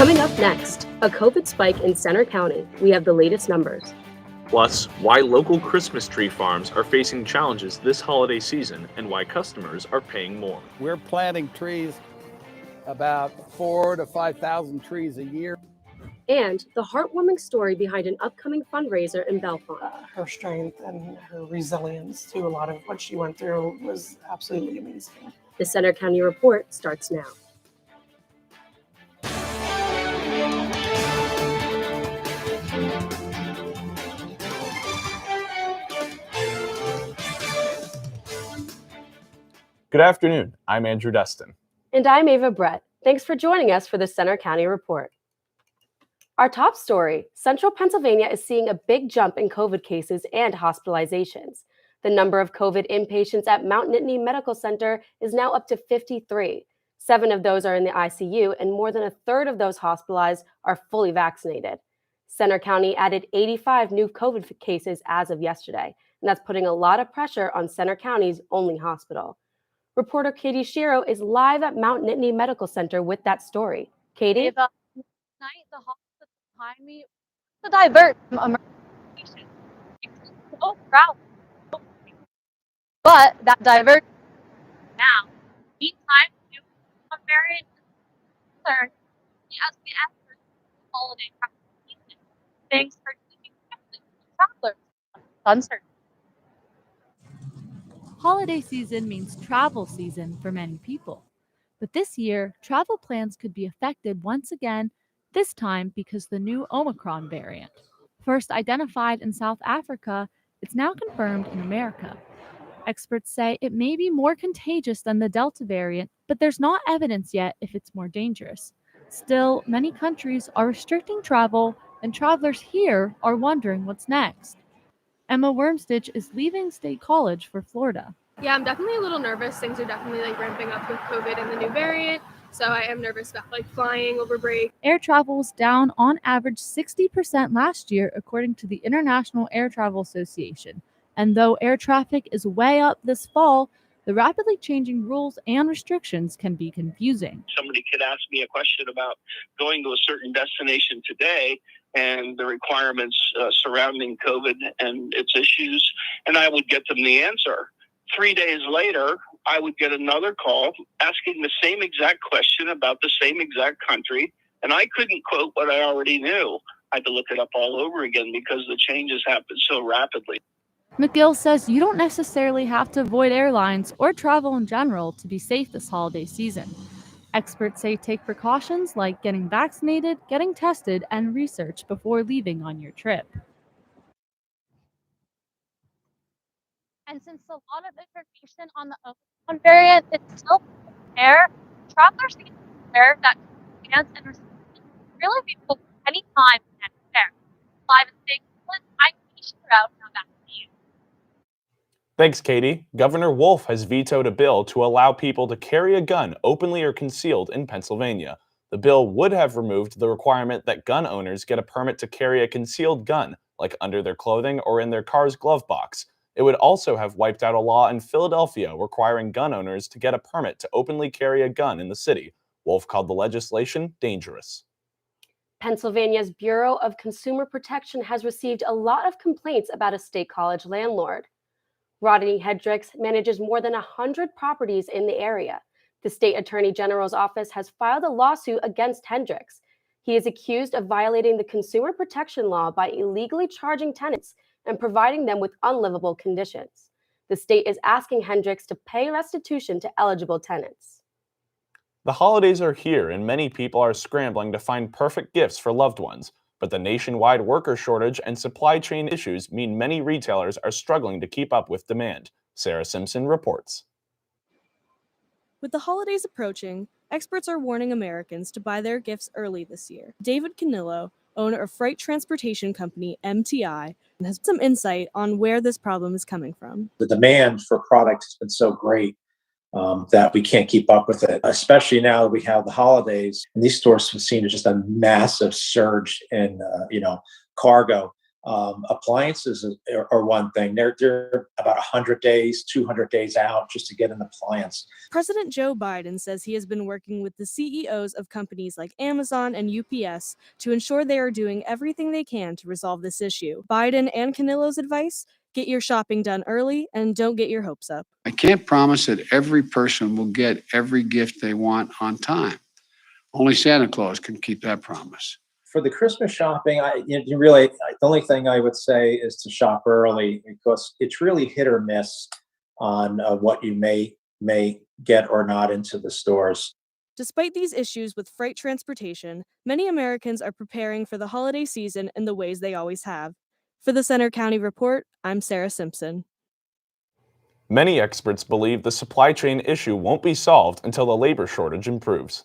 Coming up next, a COVID spike in Centre County. We have the latest numbers. Plus, why local Christmas tree farms are facing challenges this holiday season and why customers are paying more. We're planting trees, about 4,000 to 5,000 trees a year. And the heartwarming story behind an upcoming fundraiser in Bellefonte. Her strength and her resilience to a lot of what she went through was absolutely amazing. The Centre County Report starts now. Good afternoon. I'm Andrew Destin. And I'm Ava Brett. Thanks for joining us for the Centre County Report. Our top story, Central Pennsylvania is seeing a big jump in COVID cases and hospitalizations. The number of COVID inpatients at Mount Nittany Medical Center is now up to 53. 7 of those are in the ICU, and more than a third of those hospitalized are fully vaccinated. Centre County added 85 new COVID cases as of yesterday, and that's putting a lot of pressure on Centre County's only hospital. Reporter Katie Shiro is live at Mount Nittany Medical Center with that story. Katie? Ava, tonight the hospital behind me to divert from emergency patients. It's so crowded. But that divert now. Meantime, new variant is concerned as we enter the holiday season. Thanks for keeping travelers uncertain. Holiday season means travel season for many people. But this year, travel plans could be affected once again, this time because the new Omicron variant. First identified in South Africa, it's now confirmed in America. Experts say it may be more contagious than the Delta variant, but there's not evidence yet if it's more dangerous. Still, many countries are restricting travel, and travelers here are wondering what's next. Emma Wormstitch is leaving State College for Florida. Yeah, I'm definitely a little nervous. Things are definitely ramping up with COVID and the new variant. So I am nervous about flying over break. Air travel was down on average 60% last year, according to the International Air Travel Association. And though air traffic is way up this fall, the rapidly changing rules and restrictions can be confusing. Somebody could ask me a question about going to a certain destination today and the requirements surrounding COVID and its issues, and I would get them the answer. 3 days later, I would get another call asking the same exact question about the same exact country, and I couldn't quote what I already knew. I had to look it up all over again because the changes happened so rapidly. McGill says you don't necessarily have to avoid airlines or travel in general to be safe this holiday season. Experts say take precautions like getting vaccinated, getting tested, and research before leaving on your trip. And since a lot of information on the Omicron variant is still there, travelers need to be aware that fans and restrictions really be booked anytime and anywhere. Live in St. Louis, I'm Keisha Rout. Now back to you. Thanks, Katie. Governor Wolf has vetoed a bill to allow people to carry a gun openly or concealed in Pennsylvania. The bill would have removed the requirement that gun owners get a permit to carry a concealed gun, like under their clothing or in their car's glove box. It would also have wiped out a law in Philadelphia requiring gun owners to get a permit to openly carry a gun in the city. Wolf called the legislation dangerous. Pennsylvania's Bureau of Consumer Protection has received a lot of complaints about a state college landlord. Rodney Hendricks manages more than 100 properties in the area. The state attorney general's office has filed a lawsuit against Hendricks. He is accused of violating the consumer protection law by illegally charging tenants and providing them with unlivable conditions. The state is asking Hendricks to pay restitution to eligible tenants. The holidays are here, and many people are scrambling to find perfect gifts for loved ones. But the nationwide worker shortage and supply chain issues mean many retailers are struggling to keep up with demand. Sarah Simpson reports. With the holidays approaching, experts are warning Americans to buy their gifts early this year. David Canillo, owner of freight transportation company MTI, has some insight on where this problem is coming from. The demand for product has been so great that we can't keep up with it, especially now that we have the holidays. And these stores have seen just a massive surge in, cargo. Appliances are one thing. They're about 100 days, 200 days out just to get an appliance. President Joe Biden says he has been working with the CEOs of companies like Amazon and UPS to ensure they are doing everything they can to resolve this issue. Biden and Canillo's advice: get your shopping done early and don't get your hopes up. I can't promise that every person will get every gift they want on time. Only Santa Claus can keep that promise. For the Christmas shopping, the only thing I would say is to shop early, because it's really hit or miss on what you may get or not into the stores. Despite these issues with freight transportation, many Americans are preparing for the holiday season in the ways they always have. For the Center County Report, I'm Sarah Simpson. Many experts believe the supply chain issue won't be solved until the labor shortage improves.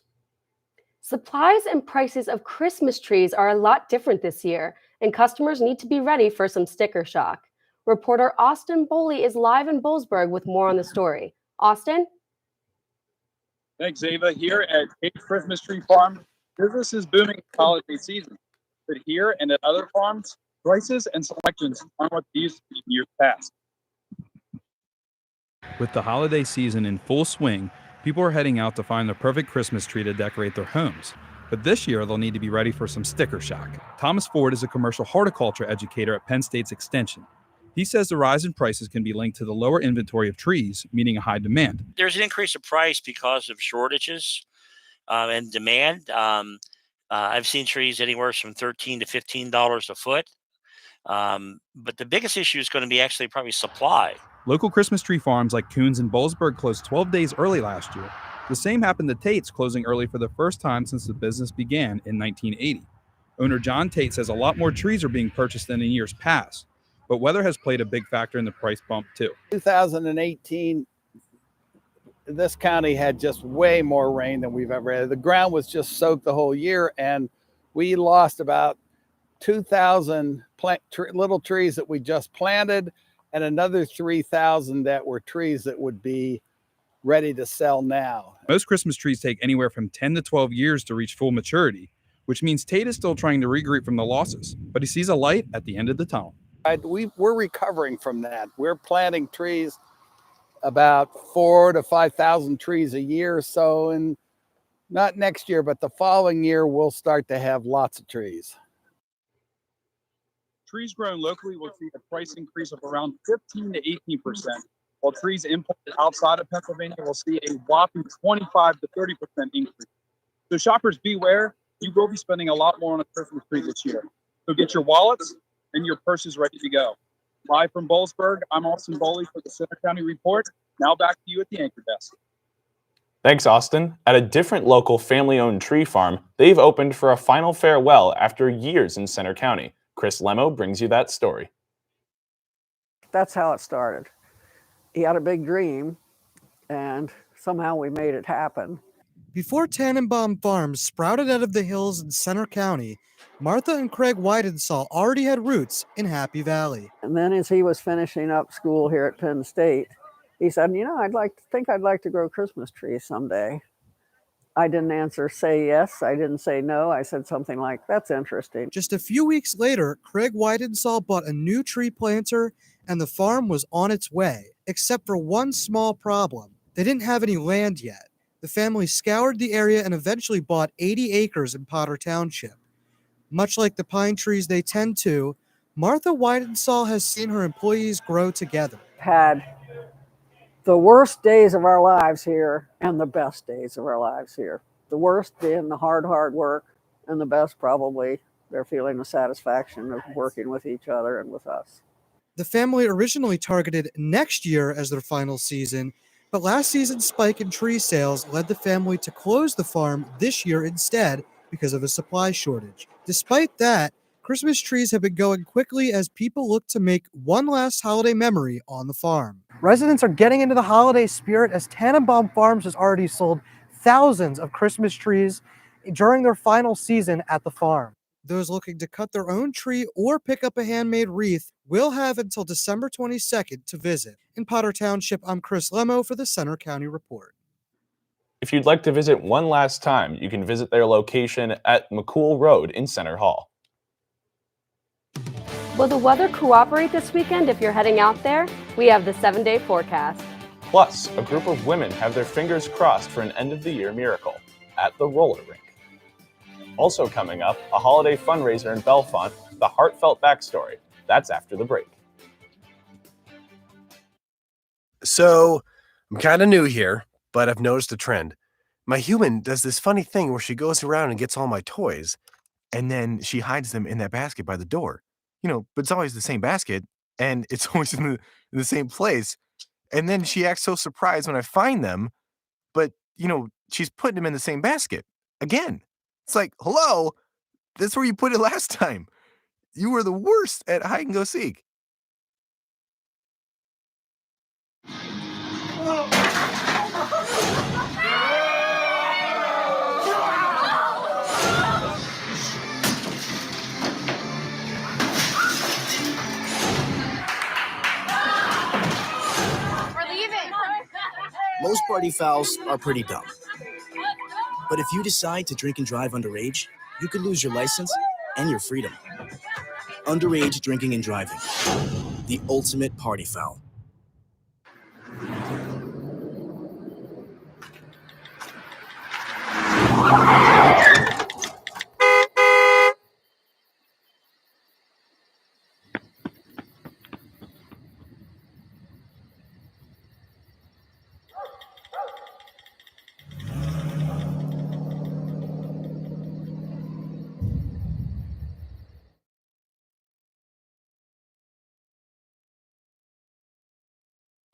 Supplies and prices of Christmas trees are a lot different this year, and customers need to be ready for some sticker shock. Reporter Austin Boley is live in Boalsburg with more on the story. Austin? Thanks, Ava. Here at Cape Christmas Tree Farm, business is booming holiday season. But here and at other farms, prices and selections aren't what they used to be in years past. With the holiday season in full swing, people are heading out to find the perfect Christmas tree to decorate their homes. But this year, they'll need to be ready for some sticker shock. Thomas Ford is a commercial horticulture educator at Penn State's Extension. He says the rise in prices can be linked to the lower inventory of trees, meaning a high demand. There's an increase of price because of shortages and demand. I've seen trees anywhere from $13 to $15 a foot. But the biggest issue is going to be actually probably supply. Local Christmas tree farms like Coons and Boalsburg closed 12 days early last year. The same happened to Tate's, closing early for the first time since the business began in 1980. Owner John Tate says a lot more trees are being purchased than in years past, but weather has played a big factor in the price bump too. 2018, this county had just way more rain than we've ever had. The ground was just soaked the whole year, and we lost about 2,000 little trees that we just planted, and another 3,000 that were trees that would be ready to sell now. Most Christmas trees take anywhere from 10 to 12 years to reach full maturity, which means Tate is still trying to regroup from the losses, but he sees a light at the end of the tunnel. We're recovering from that. We're planting trees, about 4,000 to 5,000 trees a year. So, and not next year, but the following year, we'll start to have lots of trees. Trees grown locally will see a price increase of around 15 to 18%, while trees imported outside of Pennsylvania will see a whopping 25 to 30% increase. So shoppers beware, you will be spending a lot more on a Christmas tree this year. So get your wallets and your purses ready to go. Live from Boalsburg, I'm Austin Boley for the Center County Report. Now back to you at the anchor desk. Thanks, Austin. At a different local family-owned tree farm, they've opened for a final farewell after years in Center County. Chris Lemo brings you that story. That's how it started. He had a big dream, and somehow we made it happen. Before Tannenbaum Farms sprouted out of the hills in Center County, Martha and Craig Weidensaw already had roots in Happy Valley. And then as he was finishing up school here at Penn State, he said, I'd like to grow Christmas trees someday. I didn't say yes. I didn't say no. I said something like, that's interesting. Just a few weeks later, Craig Weidensaw bought a new tree planter and the farm was on its way, except for one small problem. They didn't have any land yet. The family scoured the area and eventually bought 80 acres in Potter Township. Much like the pine trees they tend to, Martha Weidensaw has seen her employees grow together. Had the worst days of our lives here and the best days of our lives here. The worst being the hard work, and the best probably they're feeling the satisfaction of working with each other and with us. The family originally targeted next year as their final season, but last season's spike in tree sales led the family to close the farm this year instead because of a supply shortage. Despite that, Christmas trees have been going quickly as people look to make one last holiday memory on the farm. Residents are getting into the holiday spirit as Tannenbaum Farms has already sold thousands of Christmas trees during their final season at the farm. Those looking to cut their own tree or pick up a handmade wreath will have until December 22nd to visit. In Potter Township, I'm Chris Lemo for the Center County Report. If you'd like to visit one last time, you can visit their location at McCool Road in Center Hall. Will the weather cooperate this weekend if you're heading out there? We have the 7-day forecast. Plus, a group of women have their fingers crossed for an end-of-the-year miracle at the roller rink. Also coming up, a holiday fundraiser in Bellefonte, the heartfelt backstory. That's after the break. So, I'm kind of new here, but I've noticed a trend. My human does this funny thing where she goes around and gets all my toys, and then she hides them in that basket by the door. But it's always the same basket, and it's always in the same place. And then she acts so surprised when I find them, but, she's putting them in the same basket again. It's like, hello, that's where you put it last time. You were the worst at hide and go seek. Most party fouls are pretty dumb. But if you decide to drink and drive underage, you could lose your license and your freedom. Underage drinking and driving. The ultimate party foul.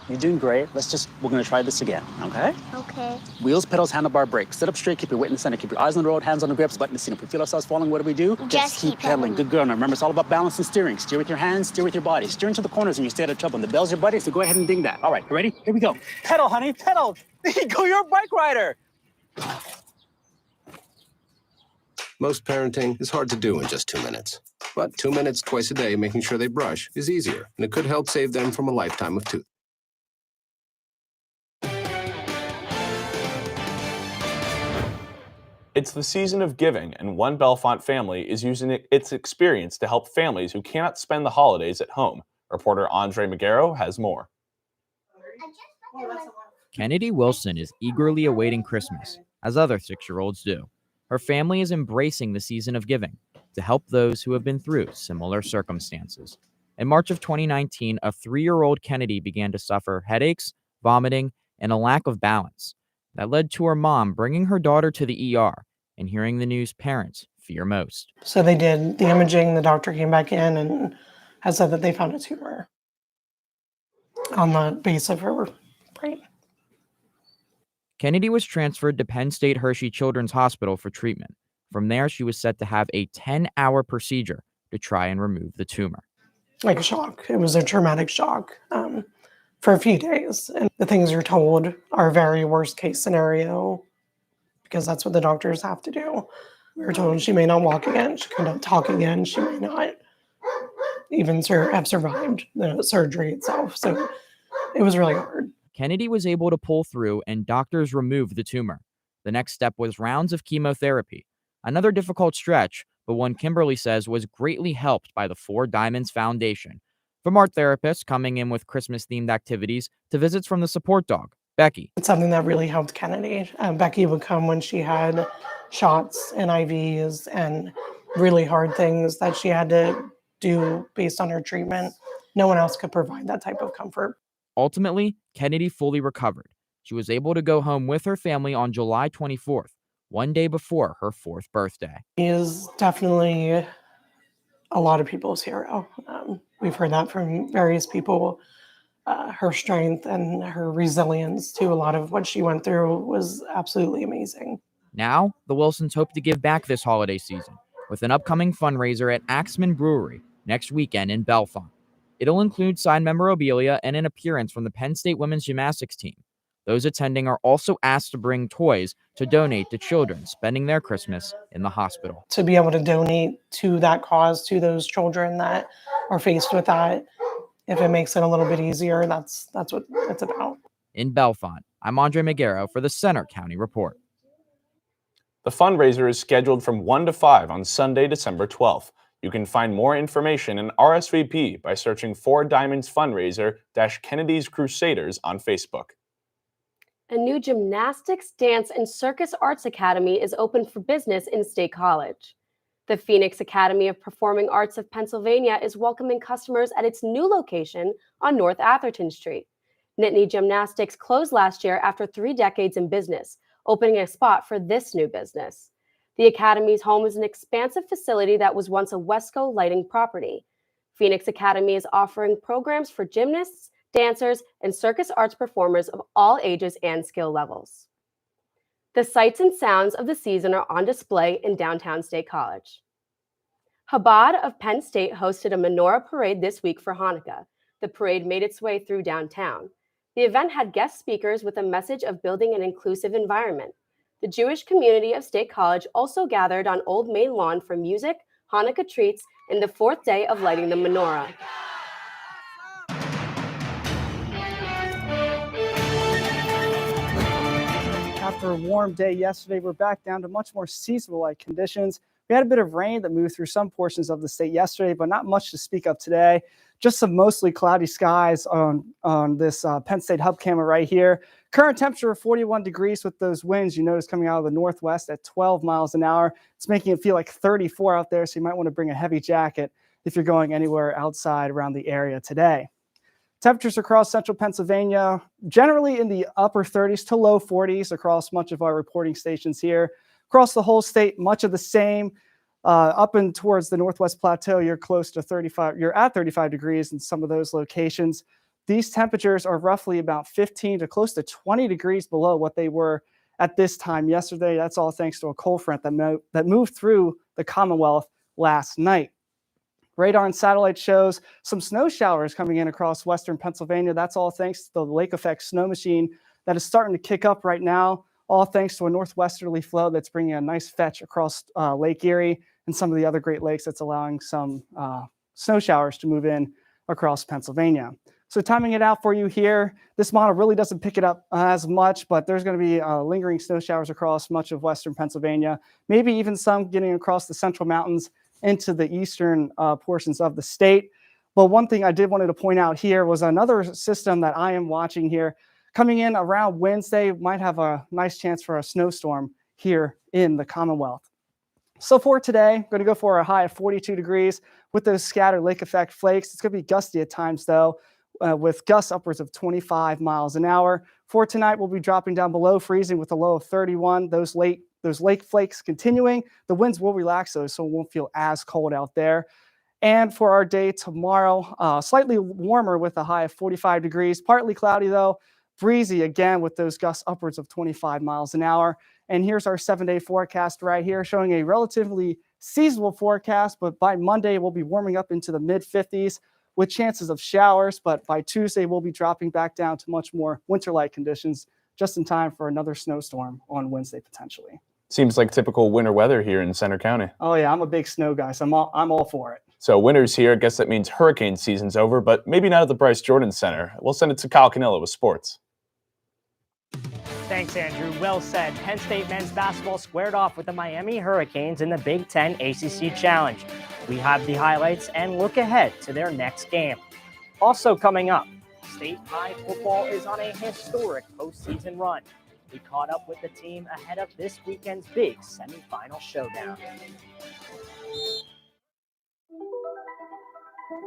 You're doing great. We're gonna try this again, okay? Okay. Wheels, pedals, handlebar, brakes. Sit up straight, keep your weight in the center, keep your eyes on the road, hands on the grips, button the seat. If we feel ourselves falling, what do? Just keep pedaling. Good girl. Now remember, it's all about balance and steering. Steer with your hands, steer with your body. Steer into the corners and you stay out of trouble. And the bell's your buddy, so go ahead and ding that. All right, you ready? Here we go. Pedal, honey, pedal. There you go, you're a bike rider. Most parenting is hard to do in just 2 minutes. But 2 minutes twice a day making sure they brush is easier, and it could help save them from a lifetime of tooth. It's the season of giving, and one Bellefonte family is using its experience to help families who cannot spend the holidays at home. Reporter Andre Magaro has more. Kennedy Wilson is eagerly awaiting Christmas, as other 6-year-olds do. Her family is embracing the season of giving to help those who have been through similar circumstances. In March of 2019, a 3-year-old Kennedy began to suffer headaches, vomiting, and a lack of balance. That led to her mom bringing her daughter to the ER and hearing the news parents fear most. So they did the imaging. The doctor came back in and has said that they found a tumor on the base of her brain. Kennedy was transferred to Penn State Hershey Children's Hospital for treatment. From there, she was set to have a 10-hour procedure to try and remove the tumor. Like a shock. It was a traumatic shock for a few days. And the things you're told are a very worst case scenario because that's what the doctors have to do. We were told she may not walk again. She could not talk again. She may not even have survived the surgery itself. So it was really hard. Kennedy was able to pull through and doctors removed the tumor. The next step was rounds of chemotherapy. Another difficult stretch, but one Kimberly says was greatly helped by the 4 Diamonds Foundation. From art therapists coming in with Christmas-themed activities to visits from the support dog, Becky. It's something that really helped Kennedy. Becky would come when she had shots and IVs and really hard things that she had to do based on her treatment. No one else could provide that type of comfort. Ultimately, Kennedy fully recovered. She was able to go home with her family on July 24th, one day before her 4th birthday. He is definitely a lot of people's hero. We've heard that from various people. Her strength and her resilience to a lot of what she went through was absolutely amazing. Now, the Wilsons hope to give back this holiday season with an upcoming fundraiser at Axman Brewery next weekend in Bellefonte. It'll include signed memorabilia and an appearance from the Penn State women's gymnastics team. Those attending are also asked to bring toys to donate to children spending their Christmas in the hospital. To be able to donate to that cause, to those children that are faced with that, if it makes it a little bit easier, that's what it's about. In Bellefonte, I'm Andre Magaro for the Center County Report. The fundraiser is scheduled from 1 to 5 on Sunday, December 12th. You can find more information and RSVP by searching Four Diamonds Fundraiser - Kennedy's Crusaders on Facebook. A new gymnastics, dance, and circus arts academy is open for business in State College. The Phoenix Academy of Performing Arts of Pennsylvania is welcoming customers at its new location on North Atherton Street. Nittany Gymnastics closed last year after 3 decades in business, opening a spot for this new business. The Academy's home is an expansive facility that was once a Wesco Lighting property. Phoenix Academy is offering programs for gymnasts, dancers, and circus arts performers of all ages and skill levels. The sights and sounds of the season are on display in downtown State College. Chabad of Penn State hosted a menorah parade this week for Hanukkah. The parade made its way through downtown. The event had guest speakers with a message of building an inclusive environment. The Jewish community of State College also gathered on Old Main Lawn for music, Hanukkah treats, and the 4th day of lighting the menorah. After a warm day yesterday, we're back down to much more seasonal-like conditions. We had a bit of rain that moved through some portions of the state yesterday, but not much to speak of today. Just some mostly cloudy skies on this Penn State hub camera right here. Current temperature of 41 degrees with those winds you notice coming out of the northwest at 12 miles an hour. It's making it feel like 34 out there, so you might want to bring a heavy jacket if you're going anywhere outside around the area today. Temperatures across central Pennsylvania, generally in the upper 30s to low 40s across much of our reporting stations here. Across the whole state, much of the same. Up and towards the Northwest Plateau, you're close to 35. You're at 35 degrees in some of those locations. These temperatures are roughly about 15 to close to 20 degrees below what they were at this time yesterday. That's all thanks to a cold front that moved through the Commonwealth last night. Radar and satellite shows some snow showers coming in across western Pennsylvania. That's all thanks to the lake effect snow machine that is starting to kick up right now, all thanks to a northwesterly flow that's bringing a nice fetch across Lake Erie and some of the other Great Lakes that's allowing some snow showers to move in across Pennsylvania. So timing it out for you here, this model really doesn't pick it up as much, but there's going to be lingering snow showers across much of western Pennsylvania, maybe even some getting across the central mountains into the eastern portions of the state. But one thing I did wanted to point out here was another system that I am watching here coming in around Wednesday might have a nice chance for a snowstorm here in the Commonwealth. So for today, I'm going to go for a high of 42 degrees with those scattered lake effect flakes. It's going to be gusty at times though, with gusts upwards of 25 miles an hour. For tonight, we'll be dropping down below freezing with a low of 31. Those lake flakes continuing. The winds will relax those, so it won't feel as cold out there. And for our day tomorrow, slightly warmer with a high of 45 degrees. Partly cloudy though, breezy again with those gusts upwards of 25 miles an hour. And here's our 7-day forecast right here, showing a relatively seasonal forecast, but by Monday, we'll be warming up into the mid-50s with chances of showers, but by Tuesday, we'll be dropping back down to much more winter-like conditions just in time for another snowstorm on Wednesday potentially. Seems like typical winter weather here in Center County. Oh yeah, I'm a big snow guy, so I'm all for it. So winter's here. I guess that means hurricane season's over, but maybe not at the Bryce Jordan Center. We'll send it to Kyle Canilla with sports. Thanks, Andrew. Well said. Penn State men's basketball squared off with the Miami Hurricanes in the Big Ten ACC Challenge. We have the highlights and look ahead to their next game. Also coming up, State High football is on a historic postseason run. We caught up with the team ahead of this weekend's big semifinal showdown.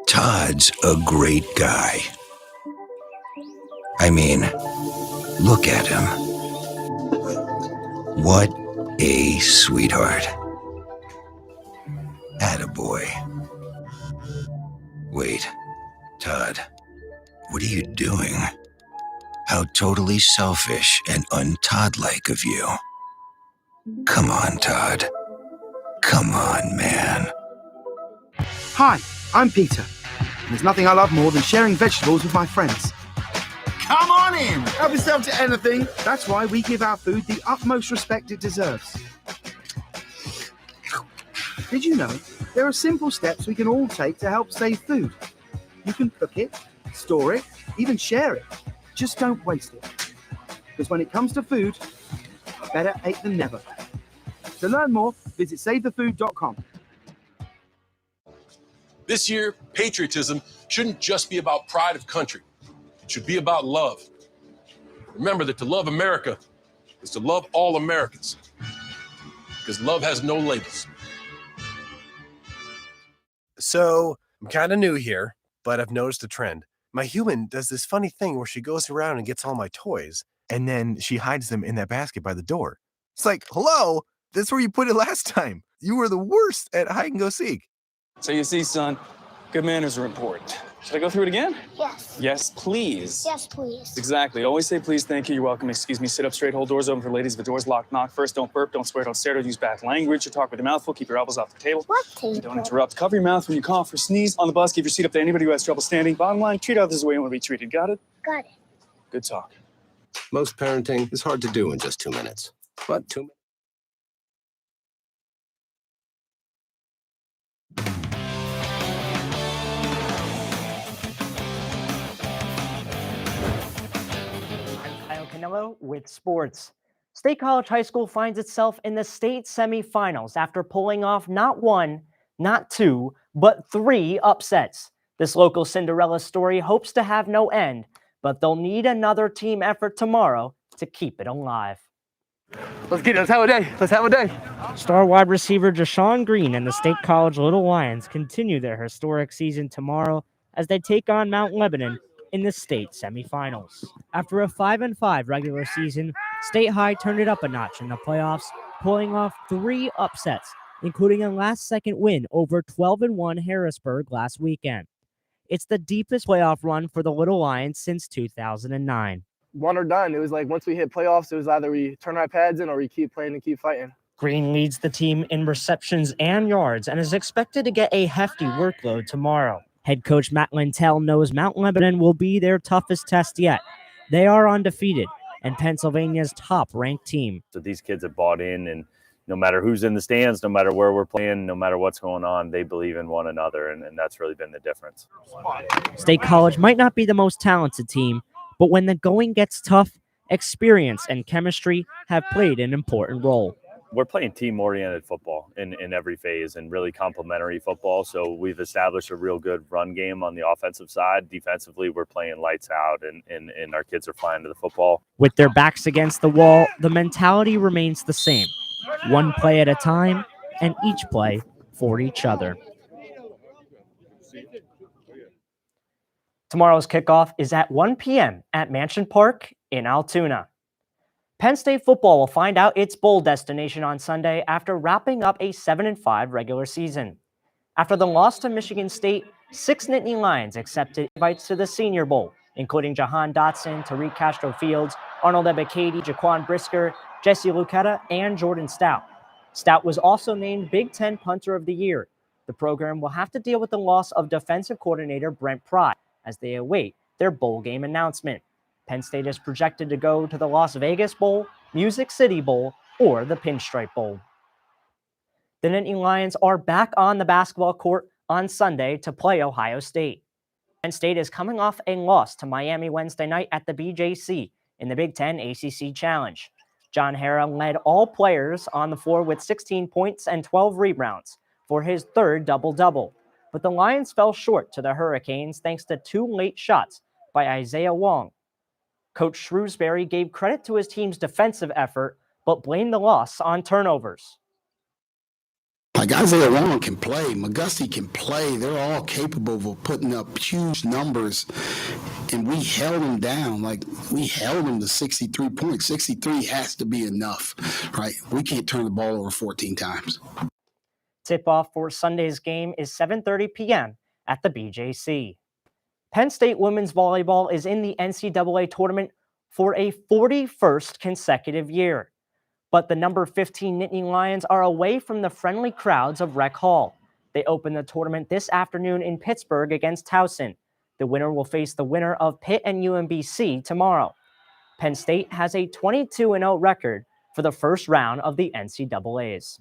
Todd's a great guy. I mean, look at him. What a sweetheart. Attaboy. Wait, Todd, what are you doing? How totally selfish and un-Todd-like of you. Come on, Todd. Come on, man. Hi, I'm Peter. And there's nothing I love more than sharing vegetables with my friends. Come on in! Help yourself to anything. That's why we give our food the utmost respect it deserves. Did you know there are simple steps we can all take to help save food? You can cook it, store it, even share it. Just don't waste it. Because when it comes to food, better ate than never. To learn more, visit SaveTheFood.com. This year, patriotism shouldn't just be about pride of country. It should be about love. Remember that to love America is to love all Americans, because love has no labels. So, I'm kind of new here, but I've noticed a trend. My human does this funny thing where she goes around and gets all my toys, and then she hides them in that basket by the door. It's like, hello, that's where you put it last time. You were the worst at hide and go seek. So you see, son, good manners are important. Should I go through it again? Yes. Yes, please. Yes, please. Exactly. Always say please, thank you, you're welcome, excuse me, sit up straight, hold doors open for ladies. If the door's locked, knock first, don't burp, don't swear, don't stare, don't use bad language, or talk with your mouth full, keep your elbows off the table. What table? Don't interrupt. Cover your mouth when you cough or sneeze. On the bus, give your seat up to anybody who has trouble standing. Bottom line, treat others the way you want to be treated. Got it? Got it. Good talk. Most parenting is hard to do in just 2 minutes, but 2 minutes. Kyle Canello with sports. State College High School finds itself in the state semifinals after pulling off not one, not two, but 3 upsets. This local Cinderella story hopes to have no end, but they'll need another team effort tomorrow to keep it alive. Let's get it. Let's have a day. Let's have a day. Star wide receiver Jashawn Green and the State College Little Lions continue their historic season tomorrow as they take on Mount Lebanon in the state semifinals. After a 5-5 regular season, State High turned it up a notch in the playoffs, pulling off 3 upsets, including a last-second win over 12-1 Harrisburg last weekend. It's the deepest playoff run for the Little Lions since 2009. One or done. It was like once we hit playoffs, it was either we turn our pads in or we keep playing and keep fighting. Green leads the team in receptions and yards and is expected to get a hefty workload tomorrow. Head coach Matt Lentell knows Mount Lebanon will be their toughest test yet. They are undefeated and Pennsylvania's top-ranked team. So these kids have bought in, and no matter who's in the stands, no matter where we're playing, no matter what's going on, they believe in one another, and that's really been the difference. State College might not be the most talented team, but when the going gets tough, experience and chemistry have played an important role. We're playing team-oriented football in every phase and really complementary football. So we've established a real good run game on the offensive side. Defensively, we're playing lights out, and our kids are flying to the football. With their backs against the wall, the mentality remains the same. One play at a time, and each play for each other. Tomorrow's kickoff is at 1 p.m. at Mansion Park in Altoona. Penn State football will find out its bowl destination on Sunday after wrapping up a 7-5 regular season. After the loss to Michigan State, 6 Nittany Lions accepted invites to the Senior Bowl, including Jahan Dotson, Tariq Castro-Fields, Arnold Ebiketie, Jaquan Brisker, Jesse Luketa, and Jordan Stout. Stout was also named Big Ten Punter of the Year. The program will have to deal with the loss of defensive coordinator Brent Pry as they await their bowl game announcement. Penn State is projected to go to the Las Vegas Bowl, Music City Bowl, or the Pinstripe Bowl. The Nittany Lions are back on the basketball court on Sunday to play Ohio State. Penn State is coming off a loss to Miami Wednesday night at the BJC in the Big Ten ACC Challenge. John Harrah led all players on the floor with 16 points and 12 rebounds for his 3rd double-double. But the Lions fell short to the Hurricanes thanks to 2 late shots by Isaiah Wong. Coach Shrewsbury gave credit to his team's defensive effort, but blamed the loss on turnovers. Like Isaiah Wong can play, McGusty can play. They're all capable of putting up huge numbers, and we held them down. Like, we held them to 63 points. 63 has to be enough, right? We can't turn the ball over 14 times. Tip-off for Sunday's game is 7:30 p.m. at the BJC. Penn State women's volleyball is in the NCAA tournament for a 41st consecutive year. But the number 15 Nittany Lions are away from the friendly crowds of Rec Hall. They open the tournament this afternoon in Pittsburgh against Towson. The winner will face the winner of Pitt and UMBC tomorrow. Penn State has a 22-0 record for the first round of the NCAAs.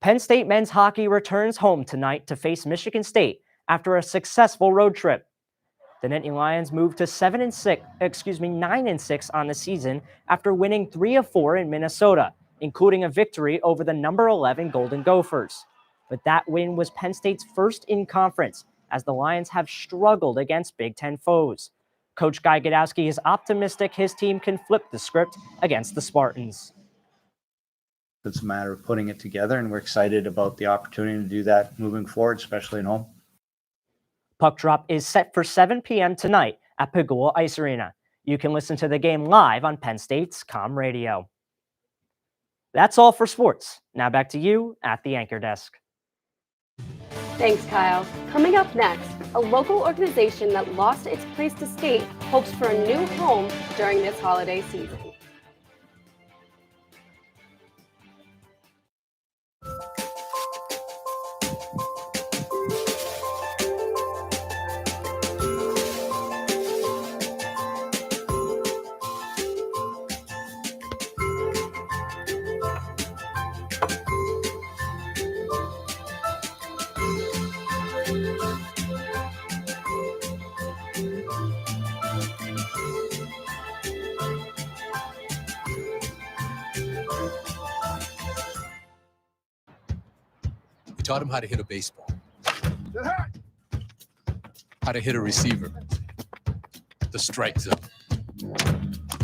Penn State men's hockey returns home tonight to face Michigan State after a successful road trip. The Nittany Lions moved to 9-6 on the season after winning 3 of 4 in Minnesota, including a victory over the number 11 Golden Gophers. but that win was Penn State's first in conference, as the Lions have struggled against Big Ten foes. Coach Guy Gadowski is optimistic his team can flip the script against the Spartans. It's a matter of putting it together, and we're excited about the opportunity to do that moving forward, especially at home. Puck drop is set for 7 p.m. tonight at Pegula Ice Arena. You can listen to the game live on Penn State's Com Radio. That's all for sports. Now back to you at the anchor desk. Thanks, Kyle. Coming up next, a local organization that lost its place to state hopes for a new home during this holiday season. We taught him how to hit a baseball, how to hit a receiver, the strike zone,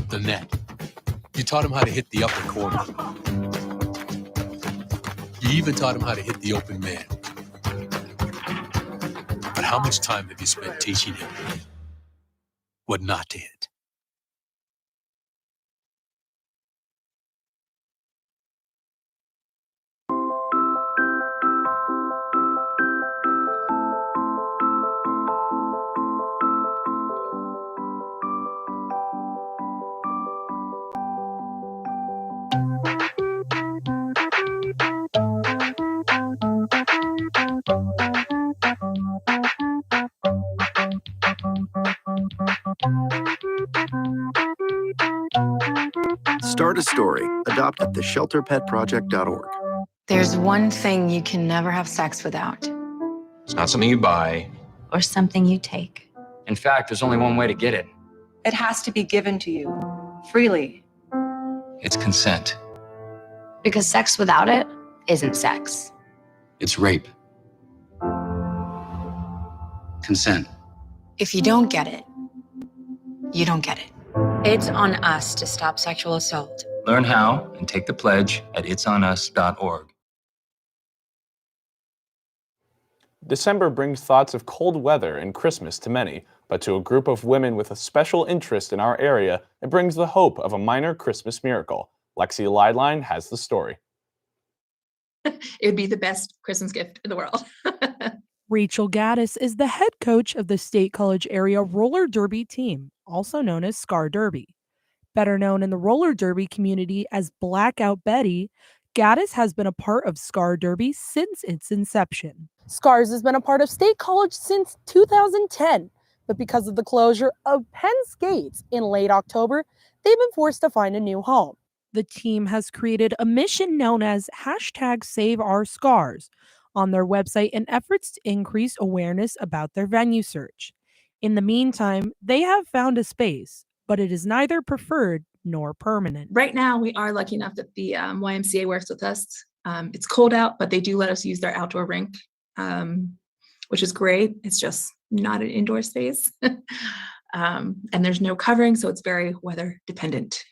the net. You taught him how to hit the upper corner. You even taught him how to hit the open man. But how much time have you spent teaching him what not to hit? Start a story. Adopt at theshelterpetproject.org. There's one thing you can never have sex without. It's not something you buy. Or something you take. In fact, there's only one way to get it. It has to be given to you. Freely. It's consent. Because sex without it isn't sex. It's rape. Consent. If you don't get it, you don't get it. It's on us to stop sexual assault. Learn how and take the pledge at itsonus.org. December brings thoughts of cold weather and Christmas to many, but to a group of women with a special interest in our area, it brings the hope of a minor Christmas miracle. Lexi Lideline has the story. It would be the best Christmas gift in the world. Rachel Gaddis is the head coach of the State College area roller derby team, also known as Scar Derby. Better known in the roller derby community as Blackout Betty, Gaddis has been a part of Scar Derby since its inception. Scars has been a part of State College since 2010, but because of the closure of Penn's gates in late October, they've been forced to find a new home. The team has created a mission known as #SaveOurScars on their website in efforts to increase awareness about their venue search. In the meantime, they have found a space, but it is neither preferred nor permanent. Right now, we are lucky enough that the YMCA works with us. It's cold out, but they do let us use their outdoor rink, which is great. It's just not an indoor space. And there's no covering, so it's very weather dependent.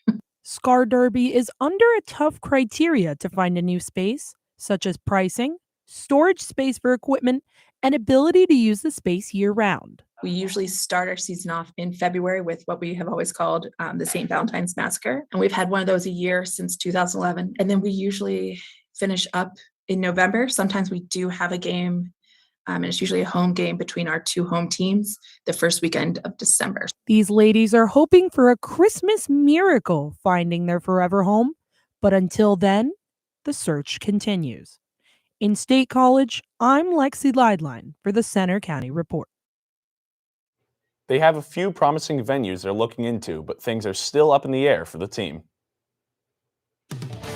Scar Derby is under a tough criteria to find a new space, such as pricing, storage space for equipment, and ability to use the space year-round. We usually start our season off in February with what we have always called the St. Valentine's Massacre. And we've had one of those a year since 2011. And then we usually finish up in November. Sometimes we do have a game, and it's usually a home game between our two home teams the first weekend of December. These ladies are hoping for a Christmas miracle finding their forever home. But until then, the search continues. In State College, I'm Lexi Lideline for the Center County Report. They have a few promising venues they're looking into, but things are still up in the air for the team.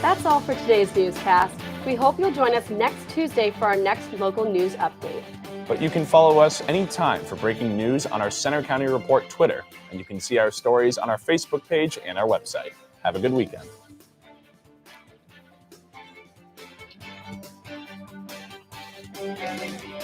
That's all for today's newscast. We hope you'll join us next Tuesday for our next local news update. But you can follow us anytime for breaking news on our Center County Report Twitter, and you can see our stories on our Facebook page and our website. Have a good weekend. Bye.